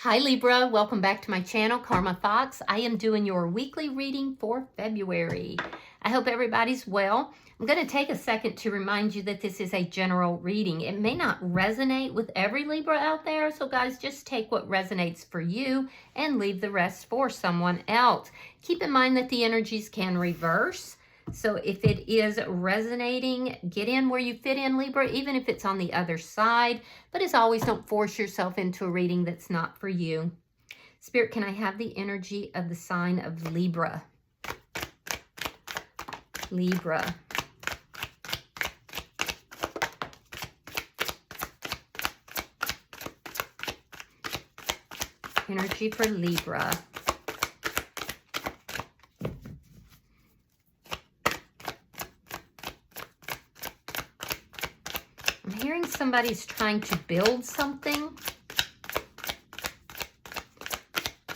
Hi Libra, welcome back to my channel, Karma Fox. I am doing your weekly reading for February. I hope everybody's well. I'm going to take a second to remind you that this is a general reading. It may not resonate with every Libra out there, so guys, just take what resonates for you and leave the rest for someone else. Keep in mind that the energies can reverse. So if it is resonating, get in where you fit in, Libra, even if it's on the other side. But as always, don't force yourself into a reading that's not for you. Spirit, can I have the energy of the sign of Libra? Libra. Energy for Libra. I'm hearing somebody's trying to build something,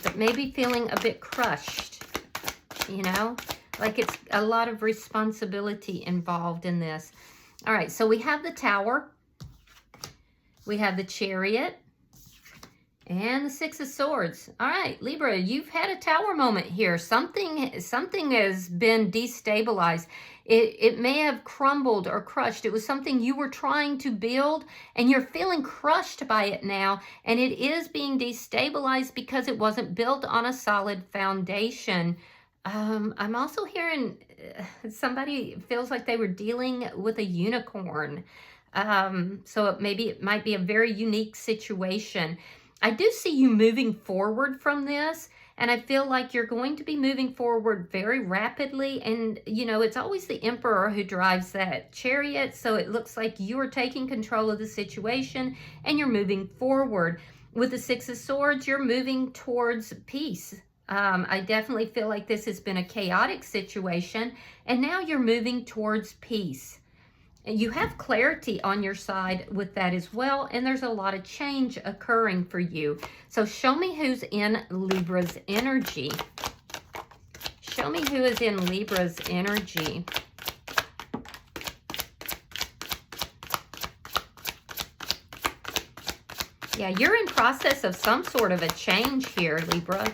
but maybe feeling a bit crushed, you know, like it's a lot of responsibility involved in this. All right, so we have the Tower, we have the Chariot, and the Six of Swords. All right, Libra, you've had a Tower moment here. Something has been destabilized. It may have crumbled or crushed. It was something you were trying to build, and you're feeling crushed by it now, and it is being destabilized because it wasn't built on a solid foundation. I'm also hearing somebody feels like they were dealing with a unicorn. So maybe it might be a very unique situation. I do see you moving forward from this, and I feel like you're going to be moving forward very rapidly. And, you know, it's always the Emperor who drives that chariot, so it looks like you are taking control of the situation and you're moving forward. With the Six of Swords, you're moving towards peace. I definitely feel like this has been a chaotic situation, and now you're moving towards peace. You have clarity on your side with that as well, and there's a lot of change occurring for you. So show me who's in Libra's energy. Show me who is in Libra's energy. Yeah, you're in process of some sort of a change here, Libra.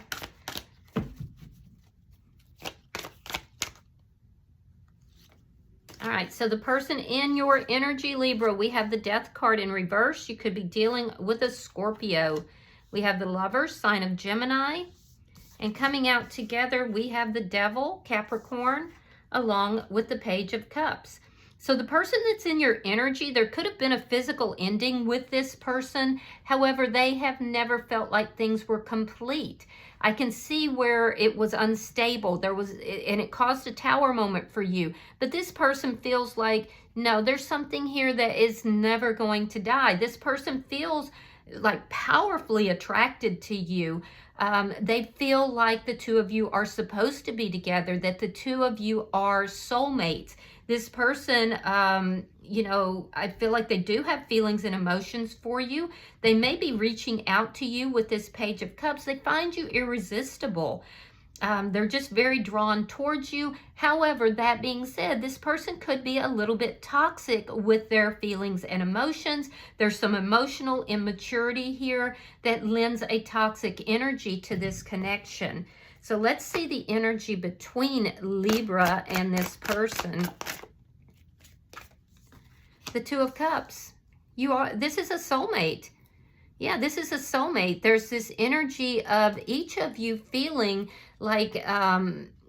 All right, so the person in your energy, Libra, we have the Death card in reverse. You could be dealing with a Scorpio. We have the Lovers, sign of Gemini. And coming out together, we have the Devil, Capricorn, along with the Page of Cups. So the person that's in your energy, there could have been a physical ending with this person. However, they have never felt like things were complete. I can see where it was unstable. And it caused a Tower moment for you. But this person feels like, no, there's something here that is never going to die. This person feels like powerfully attracted to you. They feel like the two of you are supposed to be together, that the two of you are soulmates. This person, you know, I feel like they do have feelings and emotions for you. They may be reaching out to you with this Page of Cups. They find you irresistible. They're just very drawn towards you. However, that being said, this person could be a little bit toxic with their feelings and emotions. There's some emotional immaturity here that lends a toxic energy to this connection. So let's see the energy between Libra and this person. The Two of Cups. This is a soulmate. Yeah, this is a soulmate. There's this energy of each of you feeling like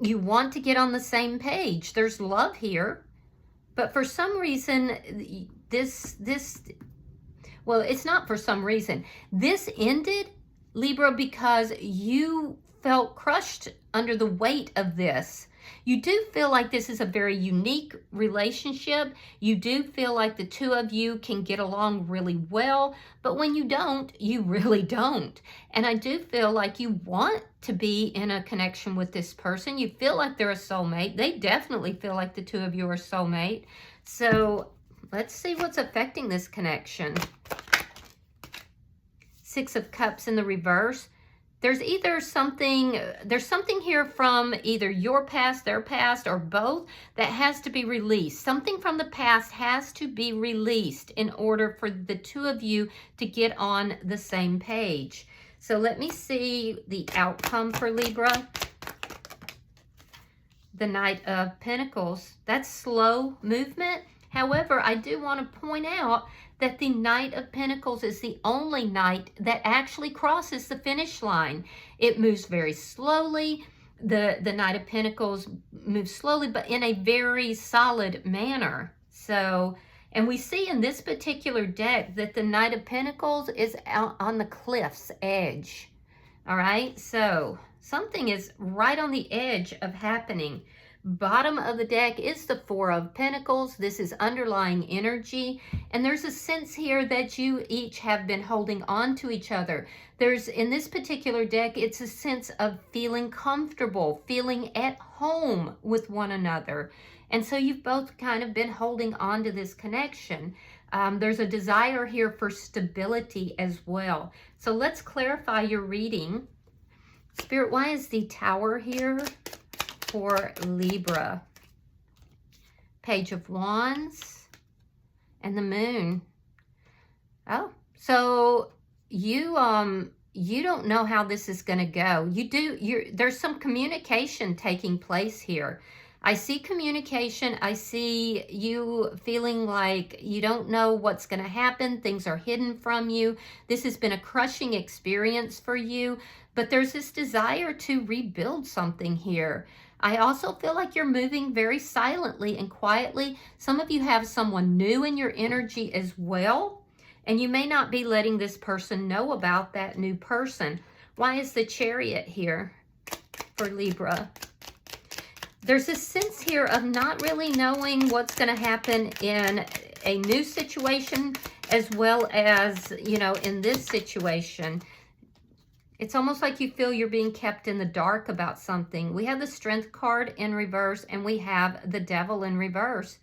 you want to get on the same page. There's love here. But for some reason, well, it's not for some reason. This ended, Libra, because you felt crushed under the weight of this. You do feel like this is a very unique relationship. You do feel like the two of you can get along really well, but when you don't, you really don't. And I do feel like you want to be in a connection with this person. You feel like they're a soulmate. They definitely feel like the two of you are soulmate. So let's see what's affecting this connection. Six of Cups in the reverse. There's something here from either your past, their past, or both that has to be released. Something from the past has to be released in order for the two of you to get on the same page. So let me see the outcome for Libra. The Knight of Pentacles. That's slow movement. However, I do want to point out that the Knight of Pentacles is the only knight that actually crosses the finish line. It moves very slowly. The Knight of Pentacles moves slowly, but in a very solid manner. So, and we see in this particular deck that the Knight of Pentacles is out on the cliff's edge. All right, so something is right on the edge of happening. Bottom of the deck is the Four of Pentacles. This is underlying energy. And there's a sense here that you each have been holding on to each other. There's, in this particular deck, it's a sense of feeling comfortable, feeling at home with one another. And so you've both kind of been holding on to this connection. There's a desire here for stability as well. So let's clarify your reading. Spirit, why is the Tower here for Libra? Page of Wands and the Moon. Oh, so you don't know how this is going to go. There's some communication taking place here. I see communication. I see you feeling like you don't know what's going to happen. Things are hidden from you. This has been a crushing experience for you, but there's this desire to rebuild something here. I also feel like you're moving very silently and quietly. Some of you have someone new in your energy as well, and you may not be letting this person know about that new person. Why is the Chariot here for Libra? There's a sense here of not really knowing what's going to happen in a new situation as well as, you know, in this situation. It's almost like you feel you're being kept in the dark about something. We have the Strength card in reverse and we have the Devil in reverse.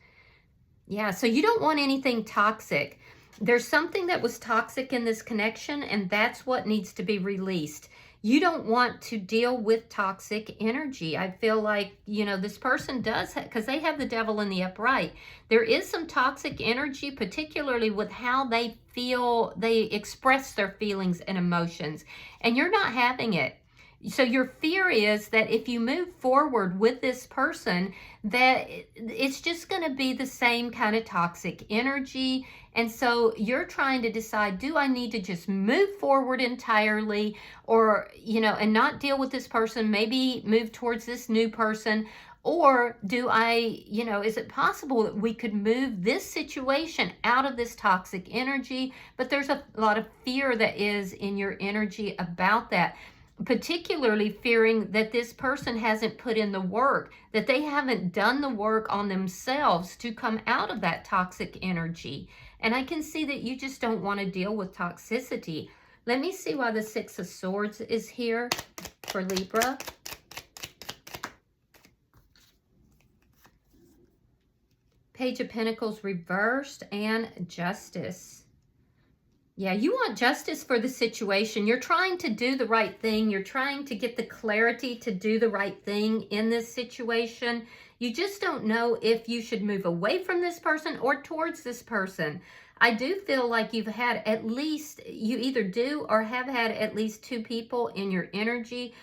Yeah, so you don't want anything toxic. There's something that was toxic in this connection and that's what needs to be released. You don't want to deal with toxic energy. I feel like, you know, this person does, because they have the Devil in the upright. There is some toxic energy, particularly with how they feel, they express their feelings and emotions, and you're not having it. So your fear is that if you move forward with this person, that it's just going to be the same kind of toxic energy. And so you're trying to decide, do I need to just move forward entirely or, you know, and not deal with this person, maybe move towards this new person? Or do I, you know, is it possible that we could move this situation out of this toxic energy? But there's a lot of fear that is in your energy about that. Particularly fearing that this person hasn't put in the work, that they haven't done the work on themselves to come out of that toxic energy. And I can see that you just don't want to deal with toxicity. Let me see why the Six of Swords is here for Libra. Page of Pentacles reversed and Justice. Yeah, you want justice for the situation. You're trying to do the right thing. You're trying to get the clarity to do the right thing in this situation. You just don't know if you should move away from this person or towards this person. I do feel like you've had at least, you either do or have had at least two people in your energy.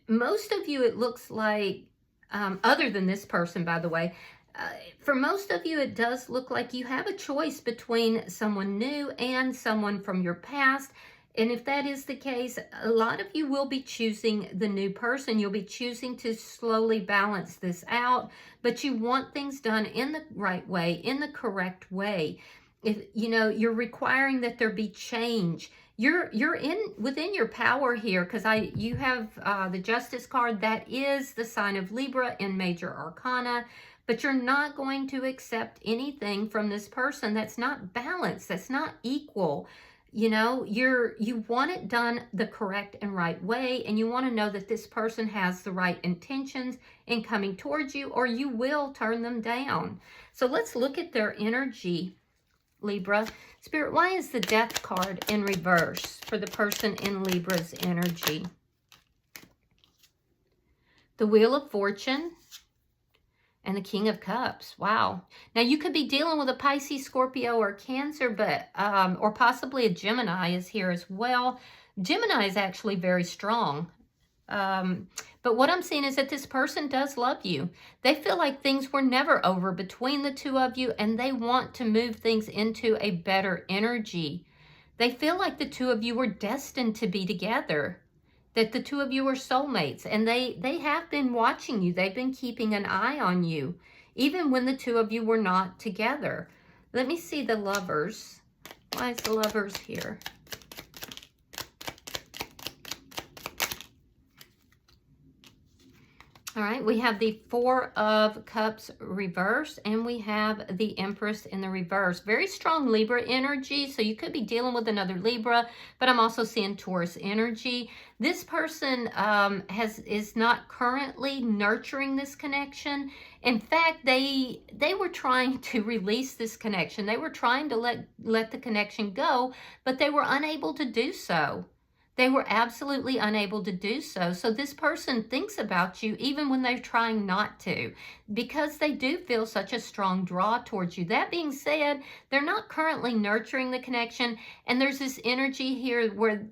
Most of you, it looks like, other than this person, by the way, for most of you, it does look like you have a choice between someone new and someone from your past. And if that is the case, a lot of you will be choosing the new person. You'll be choosing to slowly balance this out, but you want things done in the right way, in the correct way. If you know, you're requiring that there be change. You're within your power here, because you have the Justice card. That is the sign of Libra in Major Arcana. But you're not going to accept anything from this person that's not balanced, that's not equal. You know, you want it done the correct and right way, and you want to know that this person has the right intentions in coming towards you, or you will turn them down. So let's look at their energy, Libra. Spirit, why is the Death card in reverse for the person in Libra's energy? The Wheel of Fortune and the King of Cups. Wow. Now you could be dealing with a Pisces, Scorpio, or Cancer, but or possibly a Gemini is here as well. Gemini is actually very strong. But what I'm seeing is that this person does love you. They feel like things were never over between the two of you, and they want to move things into a better energy. They feel like the two of you were destined to be together, that the two of you are soulmates, and they have been watching you. They've been keeping an eye on you, even when the two of you were not together. Let me see the Lovers. Why is the Lovers here? All right, we have the Four of Cups reverse, and we have the Empress in the reverse. Very strong Libra energy, so you could be dealing with another Libra, but I'm also seeing Taurus energy. This person is not currently nurturing this connection. In fact, they were trying to release this connection. They were trying to let the connection go, but they were unable to do so. They were absolutely unable to do so. So this person thinks about you even when they're trying not to, because they do feel such a strong draw towards you. That being said, they're not currently nurturing the connection. And there's this energy here where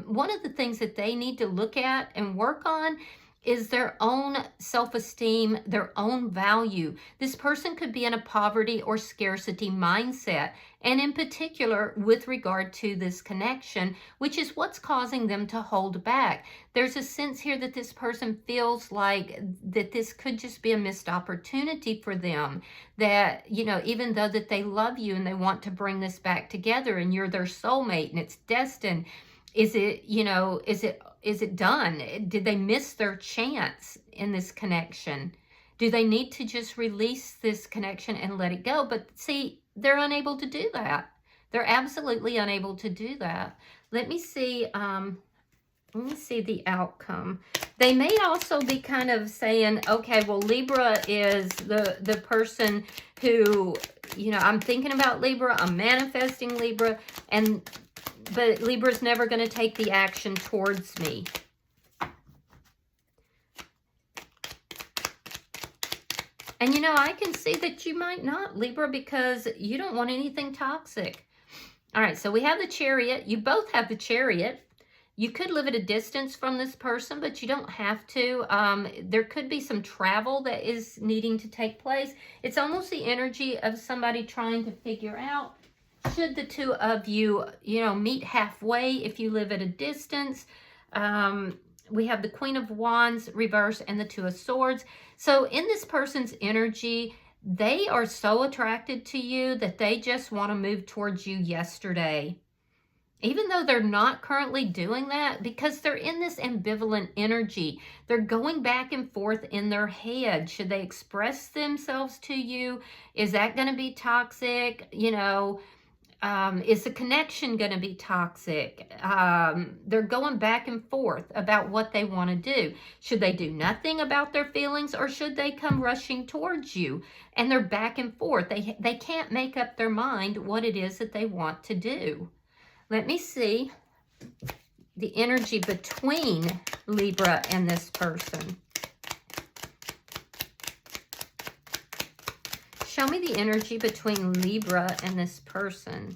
one of the things that they need to look at and work on is their own self-esteem, their own value. This person could be in a poverty or scarcity mindset, and in particular with regard to this connection, which is what's causing them to hold back. There's a sense here that this person feels like that this could just be a missed opportunity for them, that, you know, even though that they love you and they want to bring this back together and you're their soulmate and it's destined, is it, you know, is it done? Did they miss their chance in this connection? Do they need to just release this connection and let it go? But see, they're unable to do that. They're absolutely unable to do that. Let me see the outcome. They may also be kind of saying, okay, well, Libra is the person who, you know, I'm thinking about Libra, I'm manifesting Libra, but Libra's never going to take the action towards me. And, you know, I can see that you might not, Libra, because you don't want anything toxic. All right, so we have the Chariot. You both have the Chariot. You could live at a distance from this person, but you don't have to. There could be some travel that is needing to take place. It's almost the energy of somebody trying to figure out, should the two of you, you know, meet halfway if you live at a distance. We have the Queen of Wands reverse and the Two of Swords. So in this person's energy, they are so attracted to you that they just want to move towards you yesterday. Even though they're not currently doing that, because they're in this ambivalent energy. They're going back and forth in their head. Should they express themselves to you? Is that going to be toxic? You know, is the connection going to be toxic? They're going back and forth about what they want to do. Should they do nothing about their feelings, or should they come rushing towards you? And they're back and forth. They can't make up their mind what it is that they want to do. Let me see the energy between Libra and this person. Show me the energy between Libra and this person.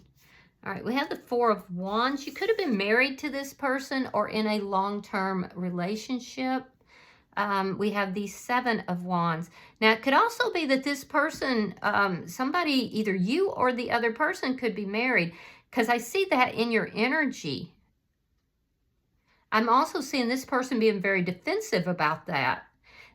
All right, we have the Four of Wands. You could have been married to this person or in a long-term relationship. We have the Seven of Wands. Now, it could also be that this person, somebody, either you or the other person could be married, because I see that in your energy. I'm also seeing this person being very defensive about that.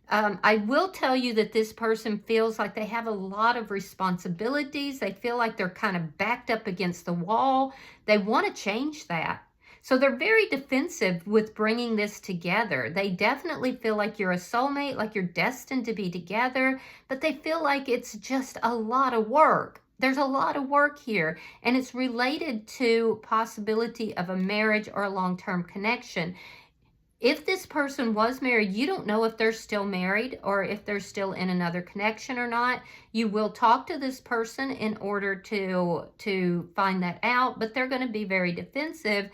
I will tell you that this person feels like they have a lot of responsibilities. They feel like they're kind of backed up against the wall. They want to change that. So they're very defensive with bringing this together. They definitely feel like you're a soulmate, like you're destined to be together, but they feel like it's just a lot of work. There's a lot of work here, and it's related to possibility of a marriage or a long-term connection. If this person was married, you don't know if they're still married or if they're still in another connection or not. You will talk to this person in order to find that out, but they're going to be very defensive.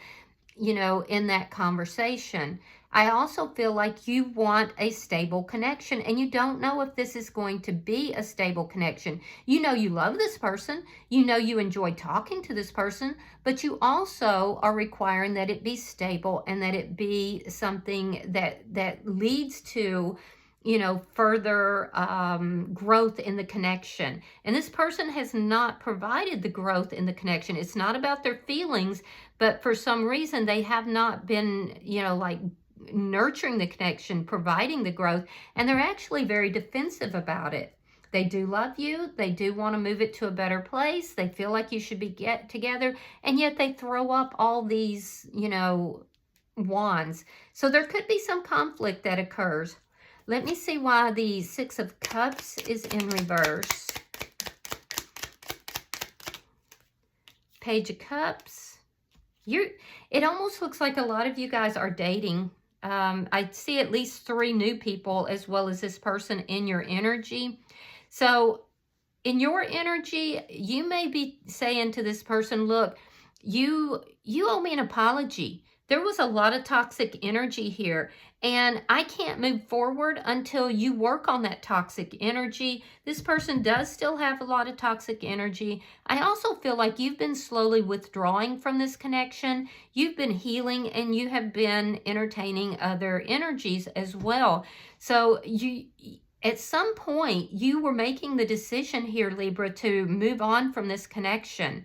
you know, in that conversation. I also feel like you want a stable connection, and you don't know if this is going to be a stable connection. You know you love this person, you know you enjoy talking to this person, but you also are requiring that it be stable and that it be something that leads to, you know, further growth in the connection. And this person has not provided the growth in the connection. It's not about their feelings, but for some reason they have not been, you know, like nurturing the connection, providing the growth, and they're actually very defensive about it. They do love you. They do want to move it to a better place. They feel like you should be get together, and yet they throw up all these, you know, wands. So there could be some conflict that occurs. Let me see why the Six of Cups is in reverse. Page of Cups. It almost looks like a lot of you guys are dating. I see at least 3 new people as well as this person in your energy. So in your energy, you may be saying to this person, look, you owe me an apology. There was a lot of toxic energy here, and I can't move forward until you work on that toxic energy. This person does still have a lot of toxic energy. I also feel like you've been slowly withdrawing from this connection. You've been healing, and you have been entertaining other energies as well. So at some point, you were making the decision here, Libra, to move on from this connection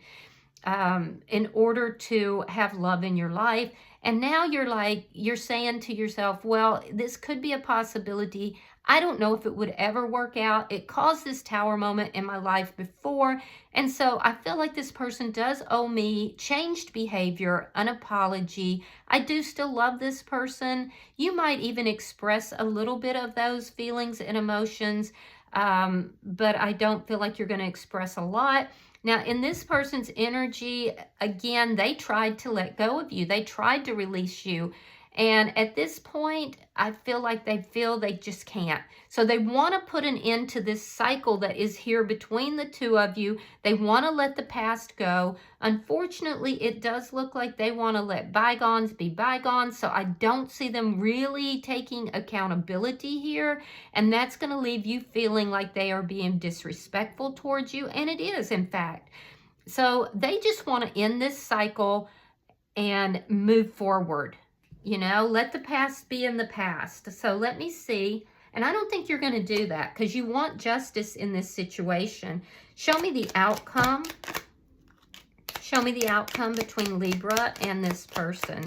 in order to have love in your life. And now you're saying to yourself, well, this could be a possibility. I don't know if it would ever work out. It caused this tower moment in my life before. And so I feel like this person does owe me changed behavior, an apology. I do still love this person. You might even express a little bit of those feelings and emotions, but I don't feel like you're going to express a lot. Now, in this person's energy, again, they tried to let go of you. They tried to release you. And at this point, I feel like they just can't. So they want to put an end to this cycle that is here between the two of you. They want to let the past go. Unfortunately, it does look like they want to let bygones be bygones. So I don't see them really taking accountability here. And that's going to leave you feeling like they are being disrespectful towards you. And it is, in fact. So they just want to end this cycle and move forward. You know, let the past be in the past. So let me see. And I don't think you're going to do that because you want justice in this situation. Show me the outcome. Show me the outcome between Libra and this person.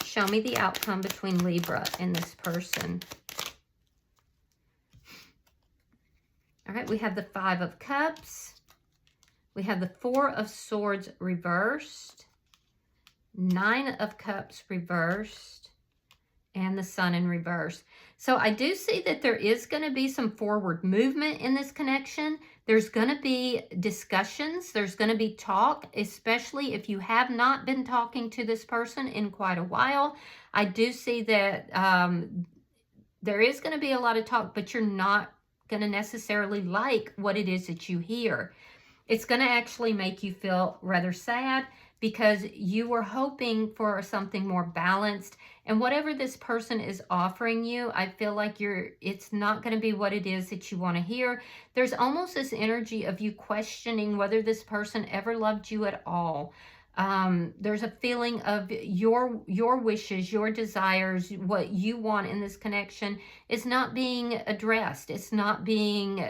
Show me the outcome between Libra and this person. All right, we have the Five of Cups. We have the Four of Swords reversed. Nine of Cups reversed, and the Sun in reverse. So I do see that there is going to be some forward movement in this connection. There's going to be discussions. There's going to be talk, especially if you have not been talking to this person in quite a while. I do see that there is going to be a lot of talk, but you're not going to necessarily like what it is that you hear. It's going to actually make you feel rather sad, because you were hoping for something more balanced, and whatever this person is offering you, I feel like it's not going to be what it is that you want to hear. There's almost this energy of you questioning whether this person ever loved you at all. There's a feeling of your wishes, your desires, what you want in this connection is not being addressed. It's not being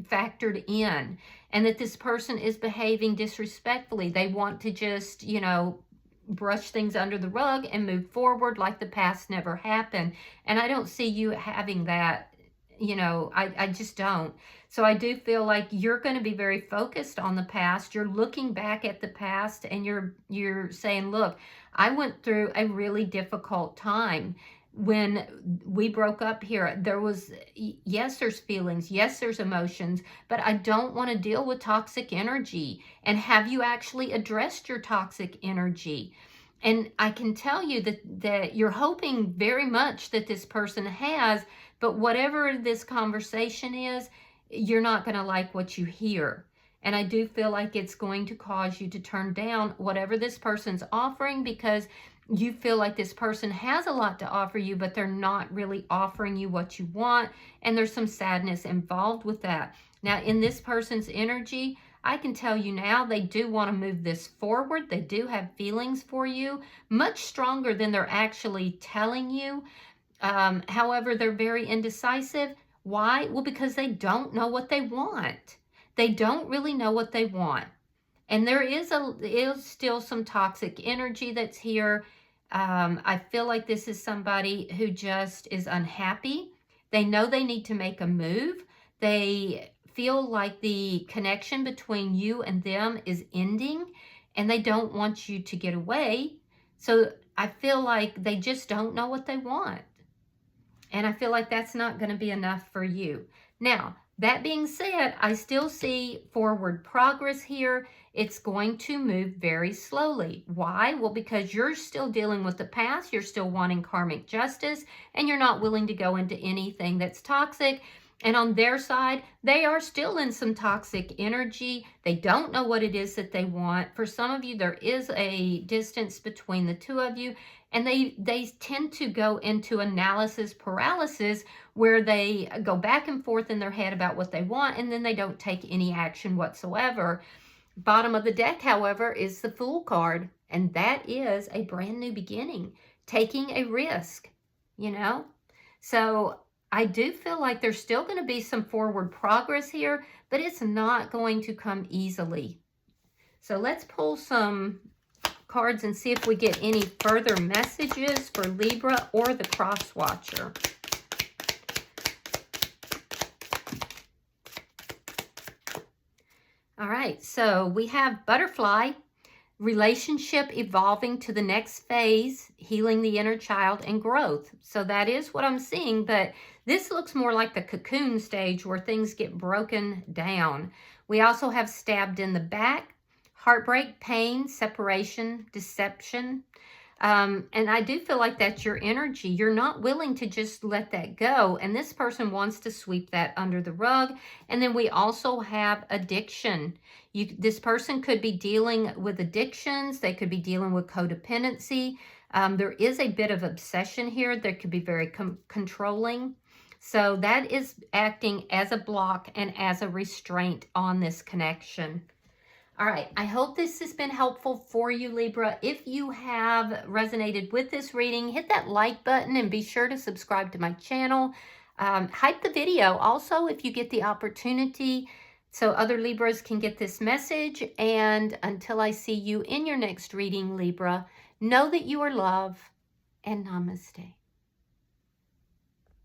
factored in. And that this person is behaving disrespectfully. They want to just, you know, brush things under the rug and move forward like the past never happened. And I don't see you having that, you know, I just don't. So I do feel like you're going to be very focused on the past. You're looking back at the past and you're saying, look, I went through a really difficult time. When we broke up here, there was, yes, there's feelings, yes, there's emotions, but I don't want to deal with toxic energy. And have you actually addressed your toxic energy? And I can tell you that you're hoping very much that this person has, but whatever this conversation is, you're not going to like what you hear. And I do feel like it's going to cause you to turn down whatever this person's offering, because you feel like this person has a lot to offer you, but they're not really offering you what you want. And there's some sadness involved with that. Now, in this person's energy, I can tell you now, they do want to move this forward. They do have feelings for you, much stronger than they're actually telling you. However, they're very indecisive. Why? Well, because they don't know what they want. They don't really know what they want. And there is still some toxic energy that's here. I feel like this is somebody who just is unhappy. They know they need to make a move. They feel like the connection between you and them is ending, and they don't want you to get away. So I feel like they just don't know what they want. And I feel like that's not going to be enough for you. Now, that being said, I still see forward progress here. It's going to move very slowly. Why? Well, because you're still dealing with the past. You're still wanting karmic justice, and you're not willing to go into anything that's toxic. And on their side, they are still in some toxic energy. They don't know what it is that they want. For some of you, there is a distance between the two of you. And they tend to go into analysis paralysis, where they go back and forth in their head about what they want, and then they don't take any action whatsoever. Bottom of the deck, however, is the Fool card. And that is a brand new beginning. Taking a risk, you know. So I do feel like there's still going to be some forward progress here, but it's not going to come easily. So let's pull some cards and see if we get any further messages for Libra or the Crosswatcher. All right, so we have Butterfly, relationship evolving to the next phase, healing the inner child and growth. So that is what I'm seeing, but this looks more like the cocoon stage where things get broken down. We also have stabbed in the back, heartbreak, pain, separation, deception. And I do feel like that's your energy. You're not willing to just let that go. And this person wants to sweep that under the rug. And then we also have addiction. This person could be dealing with addictions. They could be dealing with codependency. There is a bit of obsession here. There could be very controlling. So that is acting as a block and as a restraint on this connection. All right, I hope this has been helpful for you, Libra. If you have resonated with this reading, hit that like button and be sure to subscribe to my channel. Hype the video also if you get the opportunity, so other Libras can get this message. And until I see you in your next reading, Libra, know that you are loved, and namaste.